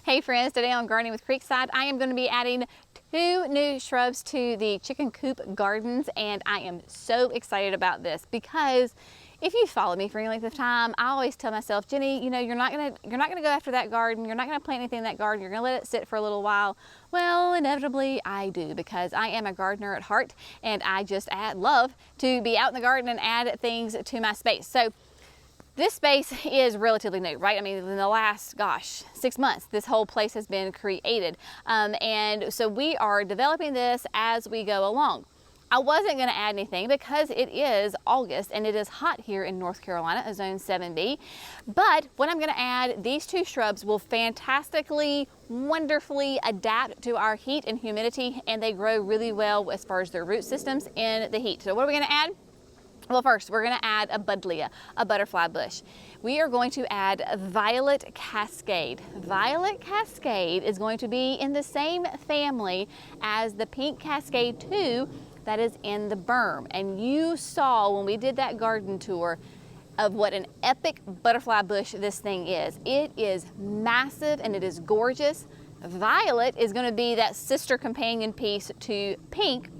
Hey friends, today on Gardening with Creekside, I am going to be adding 2 new shrubs to the chicken coop gardens, and I am so excited about this because if you follow me for any length of time, I always tell myself, Jenny, you know, you're not gonna go after that garden, you're not gonna plant anything in that garden, you're gonna let it sit for a little while. Well, inevitably I do, because I am a gardener at heart and I just love to be out in the garden and add things to my space. So this space is relatively new, right? I mean, in the last, 6 months, this whole place has been created. And so we are developing this as we go along. I wasn't gonna add anything because it is August and it is hot here in North Carolina, a zone 7B. But what I'm gonna add, these 2 shrubs will fantastically, wonderfully adapt to our heat and humidity, and they grow really well as far as their root systems in the heat. So what are we gonna add? Well, first, we're going to add a buddleia, a butterfly bush. We are going to add Violet Cascade. Violet Cascade is going to be in the same family as the pink Cascade 2 that is in the berm. And you saw when we did that garden tour of what an epic butterfly bush this thing is. It is massive and it is gorgeous. Violet is going to be that sister companion piece to pink.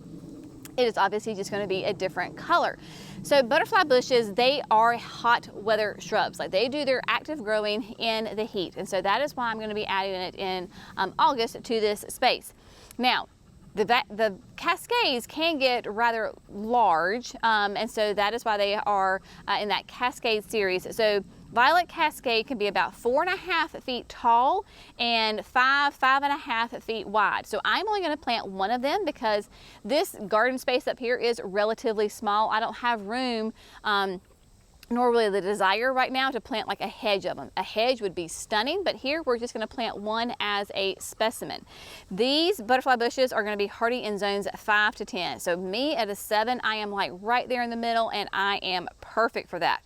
It is obviously just going to be a different color. So butterfly bushes, they are hot weather shrubs. Like, they do their active growing in the heat. And so that is why I'm going to be adding it in August to this space. Now, the cascades can get rather large, and so that is why they are in that Cascade series. So Violet Cascade can be about 4.5 feet tall and 5.5 feet wide. So I'm only going to plant one of them because this garden space up here is relatively small. I don't have room, nor really the desire right now to plant like a hedge of them. A hedge would be stunning, but here we're just going to plant one as a specimen. These butterfly bushes are going to be hardy in zones 5 to 10. So me at a 7, I am like right there in the middle, and I am perfect for that.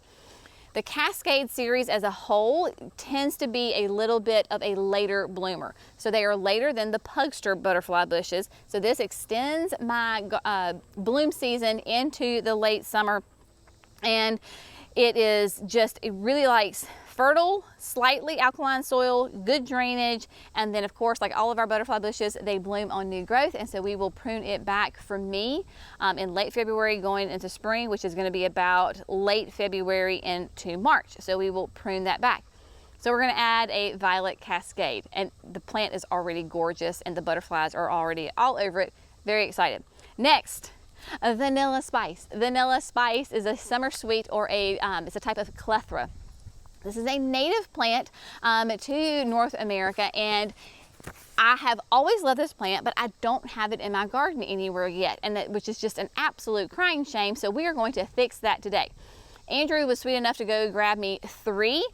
The Cascade series as a whole tends to be a little bit of a later bloomer. So they are later than the Pugster butterfly bushes. So this extends my bloom season into the late summer. And it really likes fertile, slightly alkaline soil, good drainage, and then of course, like all of our butterfly bushes, they bloom on new growth, and so we will prune it back for me in late February going into spring, which is going to be about late February into March. So we will prune that back. So we're going to add a Violet Cascade, and the plant is already gorgeous and the butterflies are already all over it. Very excited. Next, Vanilla Spice. Vanilla Spice is a summer sweet, or it's a type of clethra. This is a native plant to North America, and I have always loved this plant, but I don't have it in my garden anywhere yet, which is just an absolute crying shame. So we are going to fix that today. Andrew was sweet enough to go grab me 3.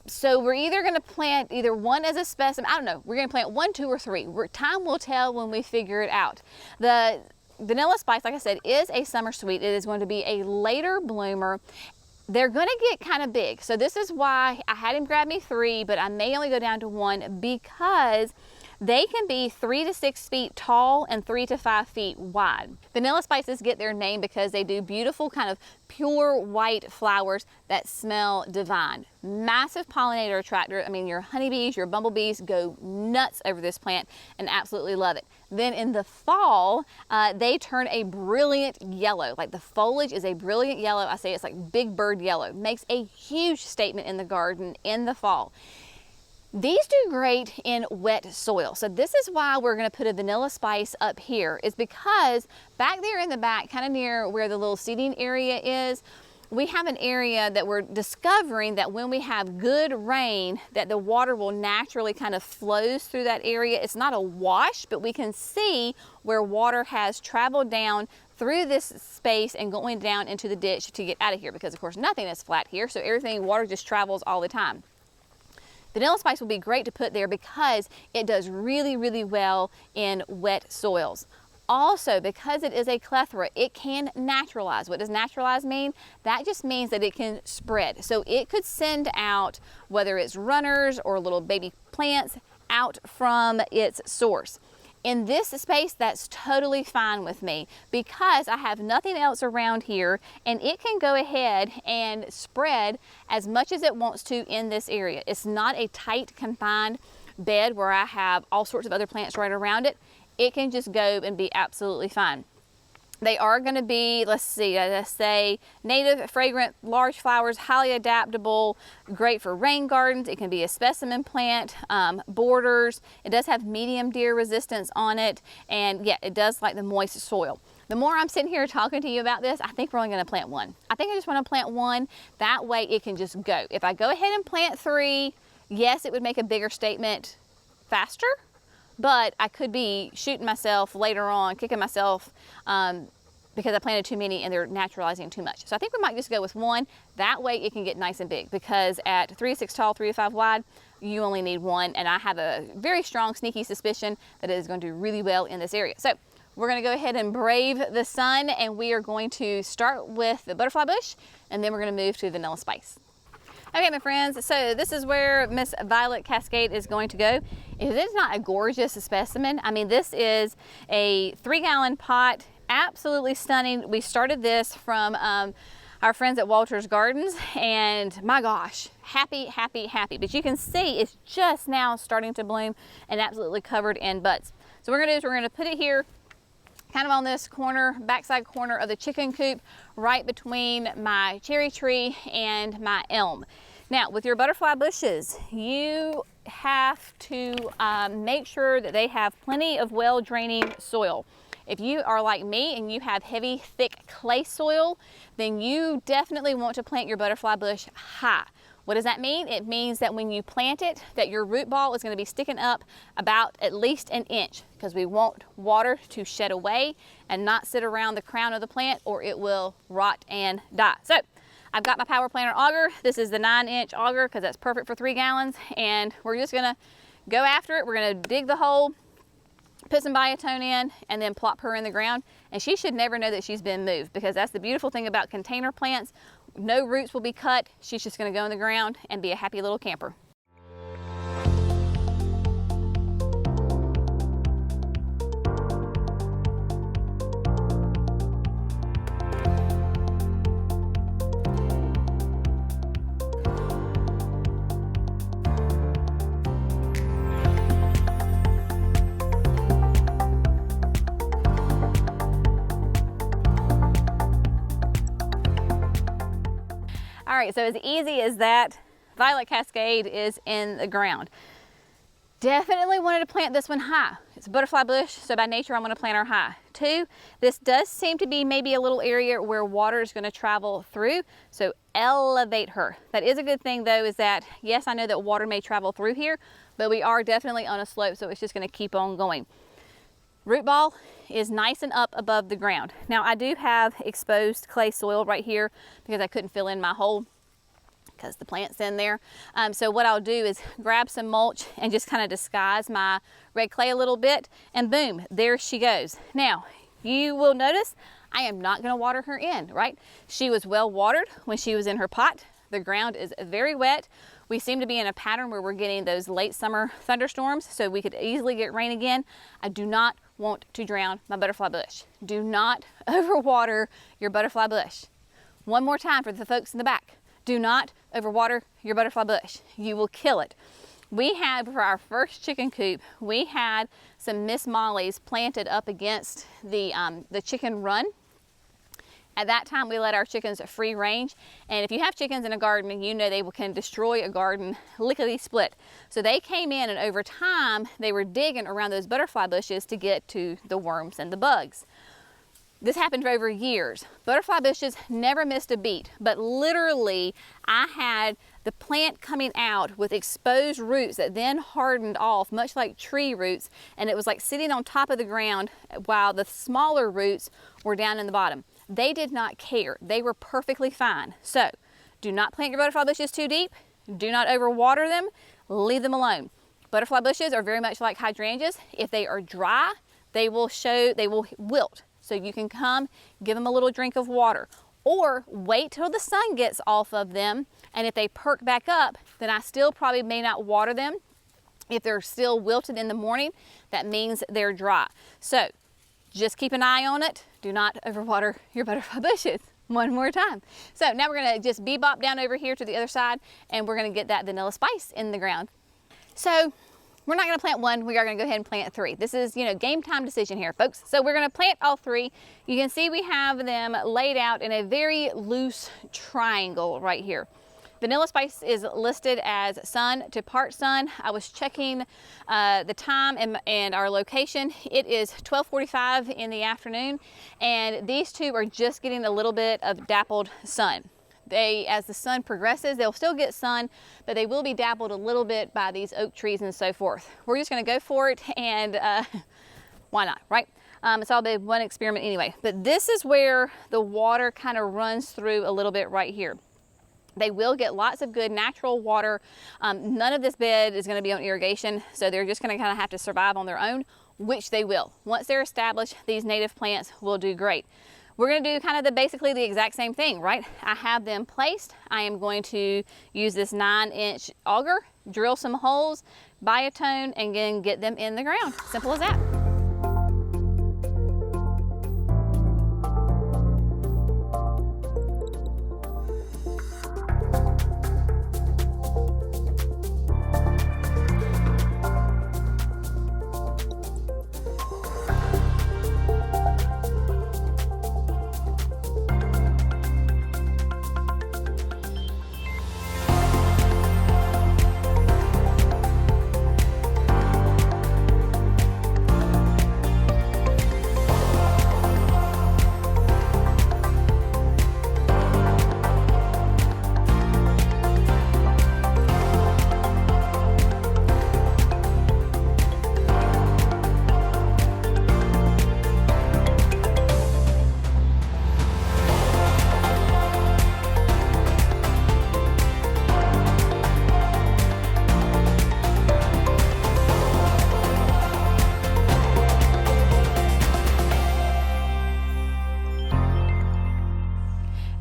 So we're either going to plant either one as a specimen. I don't know. We're going to plant 1, 2, or 3. Time will tell when we figure it out. The Vanilla Spice, like I said, is a summer sweet. It is going to be a later bloomer. They're going to get kind of big. So this is why I had him grab me 3, but I may only go down to 1 because they can be 3 to 6 feet tall and 3 to 5 feet wide. Vanilla Spices get their name because they do beautiful kind of pure white flowers that smell divine. Massive pollinator attractor. I mean, your honeybees, your bumblebees go nuts over this plant and absolutely love it. Then in the fall, they turn a brilliant yellow. Like, the foliage is a brilliant yellow. I say it's like big bird yellow. Makes a huge statement in the garden in the fall. These do great in wet soil. So this is why we're going to put a Vanilla Spice up here, is because back there in the back, kind of near where the little seating area is, we have an area that we're discovering that when we have good rain, that the water will naturally kind of flows through that area. It's not a wash, but we can see where water has traveled down through this space and going down into the ditch to get out of here, because of course nothing is flat here, so water just travels all the time. Vanilla Spice will be great to put there because it does really, really well in wet soils. Also, because it is a clethra, it can naturalize. What does naturalize mean? That just means that it can spread. So it could send out, whether it's runners or little baby plants, out from its source. In this space, that's totally fine with me because I have nothing else around here, and it can go ahead and spread as much as it wants to in this area. It's not a tight, confined bed where I have all sorts of other plants right around it. It can just go and be absolutely fine. They are going to be, let's say native, fragrant, large flowers, highly adaptable, great for rain gardens. It can be a specimen plant, borders. It does have medium deer resistance on it, and yeah, it does like the moist soil. The more I'm sitting here talking to you about this, I think we're only going to plant one. I think I just want to plant one. That way it can just go. If I go ahead and plant 3, yes, it would make a bigger statement faster, but I could be shooting myself later on, kicking myself because I planted too many and they're naturalizing too much. So I think we might just go with 1. That way it can get nice and big, because at 3 to 6 tall, 3 to 5 wide, you only need 1. And I have a very strong, sneaky suspicion that it is going to do really well in this area. So we're going to go ahead and brave the sun, and we are going to start with the butterfly bush, and then we're going to move to vanilla spice. Okay, my friends, so this is where Miss Violet Cascade is going to go. It is not a gorgeous specimen. I mean, this is a 3-gallon pot, absolutely stunning. We started this from our friends at Walter's Gardens, and my gosh, happy, happy, happy. But you can see it's just now starting to bloom and absolutely covered in buds. So what we're gonna do is we're gonna put it here kind of on this corner, backside corner of the chicken coop, right between my cherry tree and my elm. Now, with your butterfly bushes, you have to make sure that they have plenty of well-draining soil. If you are like me and you have heavy, thick clay soil, then you definitely want to plant your butterfly bush high. What does that mean? It means that when you plant it, that your root ball is going to be sticking up about at least 1 inch, because we want water to shed away and not sit around the crown of the plant, or it will rot and die. So I've got my power planter auger. This is the 9-inch auger because that's perfect for 3 gallons. And we're just going to go after it. We're going to dig the hole, put some biotone in, and then plop her in the ground. And she should never know that she's been moved, because that's the beautiful thing about container plants. No roots will be cut. She's just going to go in the ground and be a happy little camper. All right, so as easy as that, Violet Cascade is in the ground. Definitely wanted to plant this one high. It's a butterfly bush, so by nature I'm going to plant her high. 2, this does seem to be maybe a little area where water is going to travel through, so elevate her. That is a good thing though, is that yes, I know that water may travel through here, but we are definitely on a slope, so it's just going to keep on going. Root ball is nice and up above the ground. Now I do have exposed clay soil right here because I couldn't fill in my hole because the plant's in there. So what I'll do is grab some mulch and just kind of disguise my red clay a little bit, and boom, there she goes. Now you will notice I am not going to water her in, right? She was well watered when she was in her pot. The ground is very wet. We seem to be in a pattern where we're getting those late summer thunderstorms, so we could easily get rain again. I do not want to drown my butterfly bush. Do not overwater your butterfly bush. One more time for the folks in the back. Do not overwater your butterfly bush. You will kill it. We had, for our first chicken coop, we had some Miss Mollies planted up against the chicken run. At that time, we let our chickens free range, and if you have chickens in a garden, you know they can destroy a garden lickety-split. So they came in, and over time, they were digging around those butterfly bushes to get to the worms and the bugs. This happened for over years. Butterfly bushes never missed a beat, but literally, I had the plant coming out with exposed roots that then hardened off, much like tree roots, and it was like sitting on top of the ground while the smaller roots were down in the bottom. They did not care. They were perfectly fine. So do not plant your butterfly bushes too deep. Do not overwater them. Leave them alone. Butterfly bushes are very much like hydrangeas. If they are dry, they will wilt. So you can come, give them a little drink of water, or wait till the sun gets off of them. And if they perk back up, then I still probably may not water them. If they're still wilted in the morning, that means they're dry. So just keep an eye on it. Do not overwater your butterfly bushes. One more time. So now we're gonna just bebop down over here to the other side, and we're gonna get that vanilla spice in the ground. So we're not gonna plant one, we are gonna go ahead and plant 3. This is, you know, game time decision here, folks. So we're gonna plant all 3. You can see we have them laid out in a very loose triangle right here. Vanilla spice is listed as sun to part sun. I was checking the time and our location. It is 12:45 in the afternoon, and these 2 are just getting a little bit of dappled sun. As the sun progresses, they'll still get sun, but they will be dappled a little bit by these oak trees and so forth. We're just gonna go for it, and why not, right? It's all been one experiment anyway. But this is where the water kind of runs through a little bit right here. They will get lots of good natural water. None of this bed is going to be on irrigation, so they're just going to kind of have to survive on their own, which they will. Once they're established, these native plants will do great. We're going to do kind of basically the exact same thing, right? I have them placed. I am going to use this 9-inch auger, drill some holes, biotone, and then get them in the ground. Simple as that.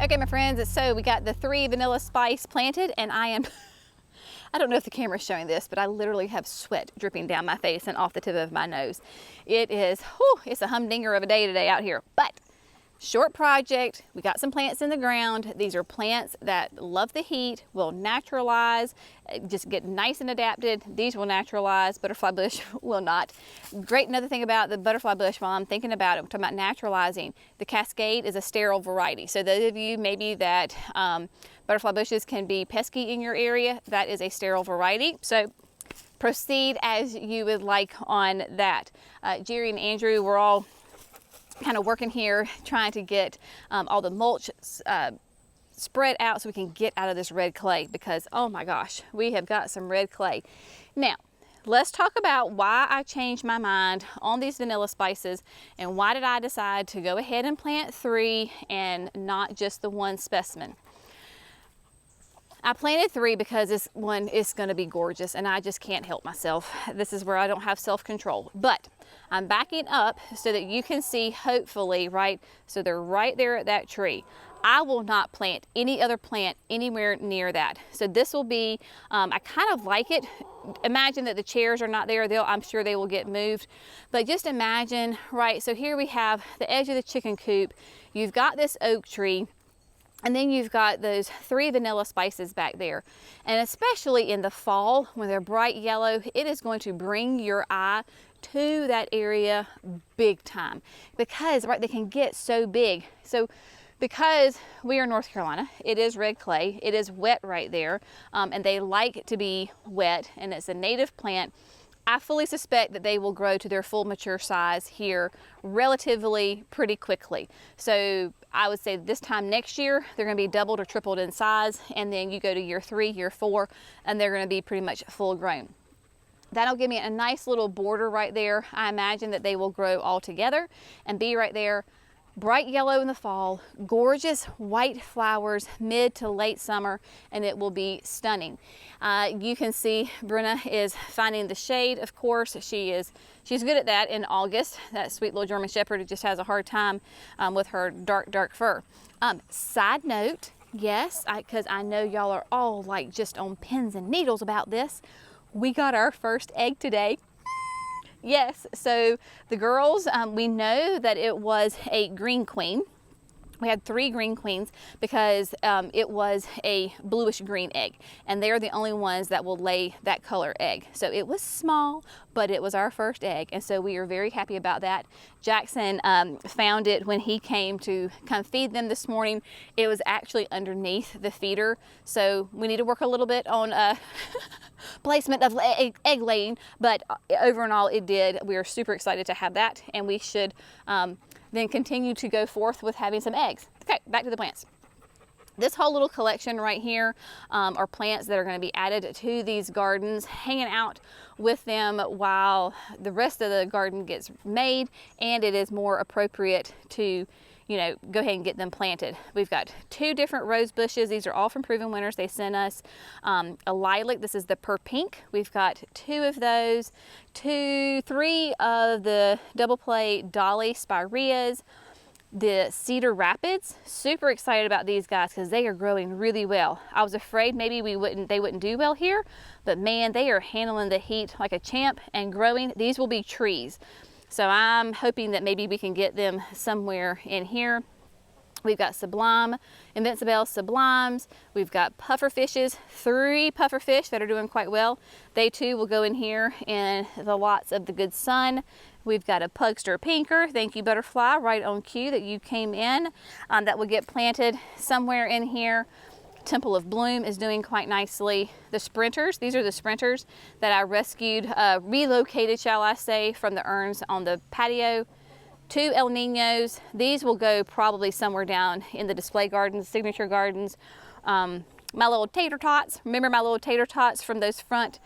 Okay, my friends, so we got the 3 vanilla spice planted, and I don't know if the camera's showing this, but I literally have sweat dripping down my face and off the tip of my nose. It is, whew, it's a humdinger of a day today out here, but short project. We got some plants in the ground. These are plants that love the heat, will naturalize, just get nice and adapted. These will naturalize, butterfly bush will not. Great, another thing about the butterfly bush while I'm thinking about it, we're talking about naturalizing. The Cascade is a sterile variety. So those of you maybe that butterfly bushes can be pesky in your area, that is a sterile variety. So proceed as you would like on that. Jerry and Andrew were all kind of working here trying to get all the mulch spread out so we can get out of this red clay, because oh my gosh, we have got some red clay. Now let's talk about why I changed my mind on these vanilla spices, and why did I decide to go ahead and plant 3 and not just the 1 specimen. I planted 3 because this one is going to be gorgeous, and I just can't help myself. This is where I don't have self-control, but I'm backing up so that you can see, hopefully, right? So they're right there at that tree. I will not plant any other plant anywhere near that. So this will be, I kind of like it. Imagine that the chairs are not there. I'm sure they will get moved. But just imagine, right? So here we have the edge of the chicken coop. You've got this oak tree. And then you've got those 3 vanilla spices back there. And especially in the fall, when they're bright yellow, it is going to bring your eye to that area big time, because right, they can get so big. So because we are North Carolina, it is red clay, it is wet right there, and they like to be wet, and it's a native plant. I fully suspect that they will grow to their full mature size here relatively pretty quickly. So I would say this time next year, they're going to be doubled or tripled in size, and then you go to year 3, year 4, and they're going to be pretty much full grown. That'll give me a nice little border right there. I imagine that they will grow all together and be right there. Bright yellow in the fall, gorgeous white flowers mid to late summer, and it will be stunning. You can see Brenna is finding the shade, of course. She's good at that in August. That sweet little German Shepherd just has a hard time with her dark fur. Side note, yes, because I know y'all are all like just on pins and needles about this. we got our first egg today. Yes, so the girls, we know that it was a green queen. We had 3 green queens because it was a bluish green egg, and they're the only ones that will lay that color egg. So it was small, but it was our first egg, and so we are very happy about that. Jackson found it when he came to come feed them this morning. It was actually underneath the feeder, so we need to work a little bit on placement of egg laying, but over and all it did. We are super excited to have that, and we should then continue to go forth with having some eggs. Okay, back to the plants. This whole little collection right here are plants that are going to be added to these gardens, hanging out with them while the rest of the garden gets made, and it is more appropriate to, you know, go ahead and get them planted. We've got 2 different rose bushes. These are all from Proven Winners. They sent us a lilac. This is the Pur Pink. We've got 2 of those, 3 of the double play Dolly Spireas, the Cedar Rapids. Super excited about these guys because they are growing really well. I was afraid maybe they wouldn't do well here, but man, they are handling the heat like a champ and growing. These will be trees. So I'm hoping that maybe we can get them somewhere in here. We've got Sublime, Invincible Sublimes. We've got puffer fishes, 3 puffer fish that are doing quite well. They too will go in here in the lots of the Good Sun. We've got a Pugster Pinker. Thank you, Butterfly, right on cue that you came in. That will get planted somewhere in here. Temple of Bloom is doing quite nicely. The Sprinters, these are the Sprinters that I rescued, relocated, shall I say, from the urns on the patio. 2 El Ninos. These will go probably somewhere down in the display gardens, signature gardens. My little tater tots, remember my little tater tots from those front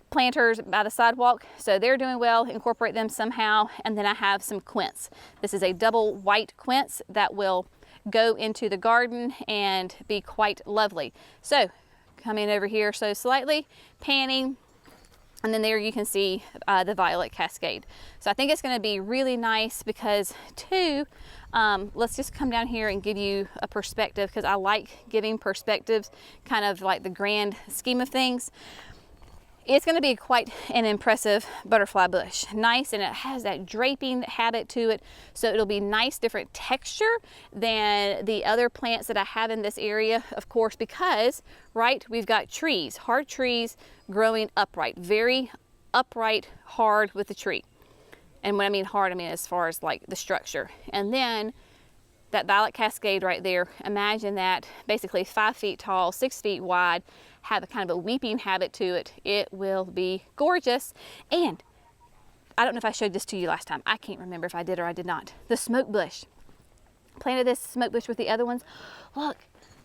planters by the sidewalk? So they're doing well, incorporate them somehow. And then I have some quince. This is a double white quince that will go into the garden and be quite lovely. So coming over here so slightly, panning, and then there you can see the Violet Cascade. So I think it's going to be really nice because let's just come down here and give you a perspective, because I like giving perspectives, kind of like the grand scheme of things. It's going to be quite an impressive butterfly bush. Nice, and it has that draping habit to it, so it'll be nice, different texture than the other plants that I have in this area, of course, because, right, we've got trees, hard trees growing upright, very upright, hard with the tree. And when I mean hard, I mean as far as like the structure. And then that Violet Cascade right there, imagine that basically 5 feet tall, 6 feet wide, have a kind of a weeping habit to it. It will be gorgeous. And I don't know if I showed this to you last time. I can't remember if I did or I did not. The smoke bush. Planted this smoke bush with the other ones.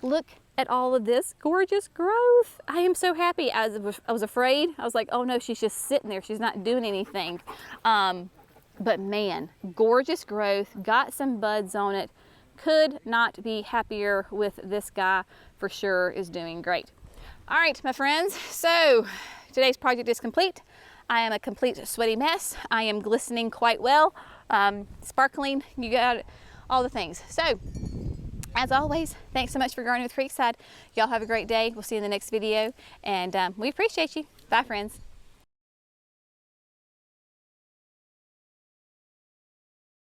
Look at all of this gorgeous growth. I am so happy. I was afraid. I was like, oh no, she's just sitting there. She's not doing anything. But man, gorgeous growth. Got some buds on it. Could not be happier with this guy. For sure is doing great. All right, my friends, so today's project is complete. I am a complete sweaty mess. I am glistening quite well, sparkling, you got it, all the things. So, as always, thanks so much for gardening with Creekside. Y'all have a great day. We'll see you in the next video, and we appreciate you. Bye, friends.